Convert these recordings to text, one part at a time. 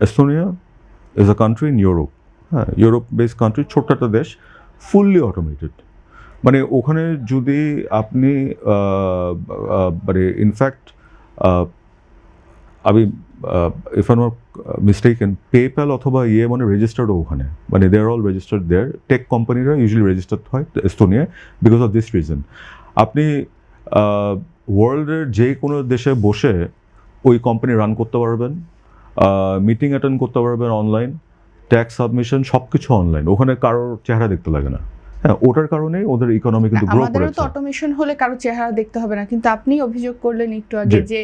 Estonia is a country in Europe, হ্যাঁ, Europe based country, ছোট্ট একটা দেশ, ফুললি অটোমেটেড। মানে ওখানে যদি আপনি মানে ইনফ্যাক্ট আমি if I not mistaken PayPal অথবা মানে রেজিস্টার্ডও ওখানে, মানে দে আর অল রেজিস্টার্ড দেয়ার। টেক কোম্পানিরা ইউজুয়ালি রেজিস্টার্ড হয় এস্তোনিয়ায় বিকজ অফ দিস রিজন। আপনি ওয়ার্ল্ডের যে কোনো দেশে বসে ওই কোম্পানি রান করতে পারবেন, মিটিং অ্যাটেন্ড করতে পারবেন অনলাইন, ট্যাক্স সাবমিশন সব কিছু অনলাইন, ওখানে কারোর চেহারা দেখতে লাগে না। হ্যাঁ, ওটার কারণেই ওদের ইকোনমি কিন্তু গ্রো করেছে। আমাদেরও তো অটোমেশন হলে কারো চেহারা দেখতে হবে না, কিন্তু আপনি অভিযোগ করলেন একটু আগে যে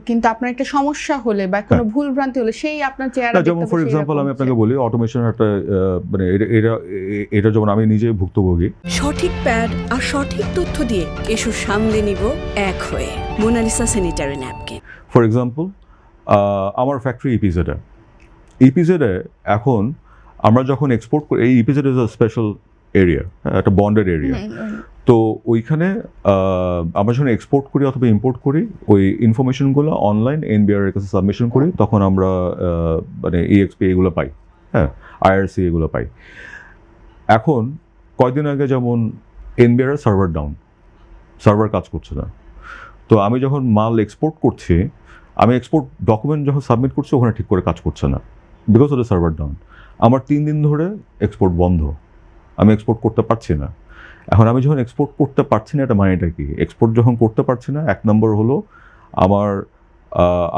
কিন্তু আপনার একটা সমস্যা হলে বা কোনো ভুল ভ্রান্তি হলে সেই আপনার চেহারা দেখতে হবে। যেমন ফর এক্সাম্পল আমি আপনাকে বলি, অটোমেশন একটা মানে এটা যেমন আমি নিজে ভুক্তভোগী। সঠিক প্যাড আর সঠিক তথ্য দিয়ে কেশু সামলে নিব এক হয়ে। Monalisa sanitary napkin. For example আমার ফ্যাক্টরি ইপিজেডে এখন আমরা যখন এক্সপোর্ট করি, এই EPZ is a special area, একটা বন্ডেড এরিয়া। তো ওইখানে আমরা যখন এক্সপোর্ট করি অথবা ইম্পোর্ট করি, ওই ইনফরমেশনগুলো অনলাইন এনবিআর এর কাছে সাবমিশন করি, তখন আমরা মানে ইএক্সপি এগুলো পাই, হ্যাঁ, আইআরসি এগুলো পাই। এখন কয়েকদিন আগে যেমন এনবিআর এর সার্ভার কাজ করছে না। তো আমি যখন মাল এক্সপোর্ট করছি, আমি এক্সপোর্ট ডকুমেন্ট যখন সাবমিট করছি, ওখানে ঠিক করে কাজ করছে না because of the server down. আমার 3 দিন ধরে এক্সপোর্ট বন্ধ, আমি এক্সপোর্ট করতে পারছি না। এখন আমি যখন এক্সপোর্ট করতে পারছি না, এটা মানেটা কি? এক্সপোর্ট যখন করতে পারছি না, 1 নম্বর হলো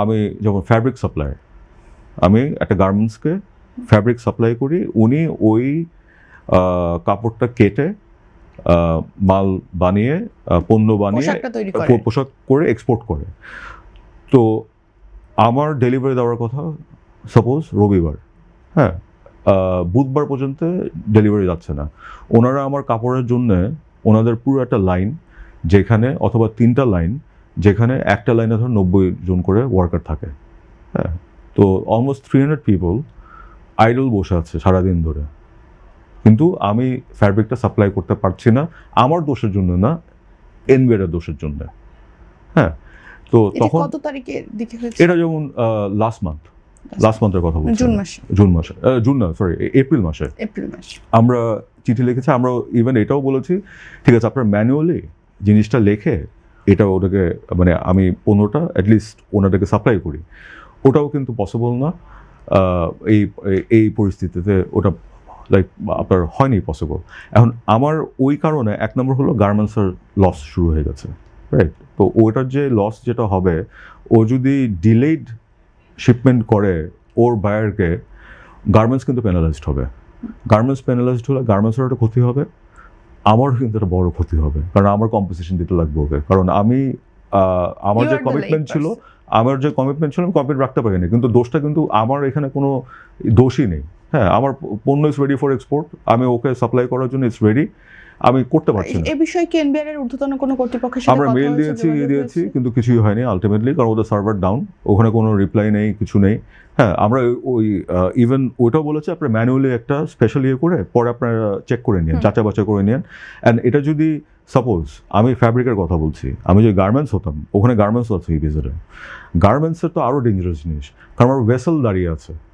আমি যখন ফ্যাব্রিক সাপ্লাই, আমি একটা গার্মেন্টসকে ফ্যাব্রিক সাপ্লাই করি, উনি ওই কাপড়টা কেটে মাল বানিয়ে পণ্য বানিয়ে পোশাক করে এক্সপোর্ট করে। তো আমার ডেলিভারি দেওয়ার কথা সাপোজ রবিবার, হ্যাঁ, বুধবার পর্যন্ত ডেলিভারি যাচ্ছে না। ওনারা আমার কাপড়ের জন্য ওনাদের পুরো একটা লাইন, যেখানে অথবা 3টা লাইন, যেখানে একটা লাইনে ধর 90 জন করে ওয়ার্কার থাকে, হ্যাঁ। তো অলমোস্ট 300 পিপল আইডল বসে আছে সারাদিন ধরে, কিন্তু আমি ফ্যাব্রিকটা সাপ্লাই করতে পারছি না, আমার দোষের জন্য না, এনবিআর এর দোষের জন্য, হ্যাঁ। তো তখন কত তারিখের দিকে হয়েছে এটা? যেমন লাস্ট মান্থের কথা বলছি, জুন না, সরি, এপ্রিল মাসে আমরা চিঠি লিখেছি। আমরা ইভেন এটাও বলেছি, ঠিক আছে আপনার ম্যানুয়ালি জিনিসটা লেখে এটা ওটাকে, মানে আমি 15টা অ্যাটলিস্ট ওনাদেরকে সাপ্লাই করি। ওটাও কিন্তু পসিবল না এই পরিস্থিতিতে, ওটা লাইক আপনার হয়নি পসিবল। এখন আমার ওই কারণে 1 নম্বর হলো গার্মেন্টসের লস শুরু হয়ে গেছে, রাইট? তো ওটার যে লস যেটা হবে, ও যদি ডিলেড শিপমেন্ট করে ওর বায়ারকে, গার্মেন্টস কিন্তু পেনালাইজড হবে। গার্মেন্টস পেনালাইজড হলে গার্মেন্টসের একটা ক্ষতি হবে, আমারও কিন্তু একটা বড় ক্ষতি হবে, কারণ আমার কম্পেনসেশন দিতে লাগবে ওকে। কারণ আমি আমার যে কমিটমেন্ট ছিল আমি কমিটমেন্ট রাখতে পারিনি, কিন্তু দোষটা কিন্তু আমার এখানে কোনো দোষই নেই। হ্যাঁ, আমার পণ্য ইজ রেডি ফর এক্সপোর্ট, আমি ওকে সাপ্লাই করার জন্য ইটস রেডি, আমি করতে পারছি না। এই বিষয়ে কি এনবিআর এর ঊর্ধ্বতন কোনো কর্তৃপক্ষের সাথে আমরা মেইল দিয়েছি কিন্তু কিছুই হয়নি আলটিমেটলি, কারণ ওদের সার্ভার ডাউন, ওখানে কোনো রিপ্লাই নেই, কিছু নেই। হ্যাঁ, আমরা ওই ইভেন ওইটাও বলেছে আপনার ম্যানুয়ালি একটা স্পেশাল করে পরে আপনারা চেক করে নিন, যাচাই বাছাই করে নিন। অ্যান্ড এটা যদি সাপোজ আমি ফ্যাব্রিকের কথা বলছি, আমি যদি গার্মেন্টস হতাম, ওখানে গার্মেন্টস আছে এই ভিজিটে, গার্মেন্টসের তো আরও ডেঞ্জারাস জিনিস, কারণ আমার ভেসেল দাঁড়িয়ে আছে,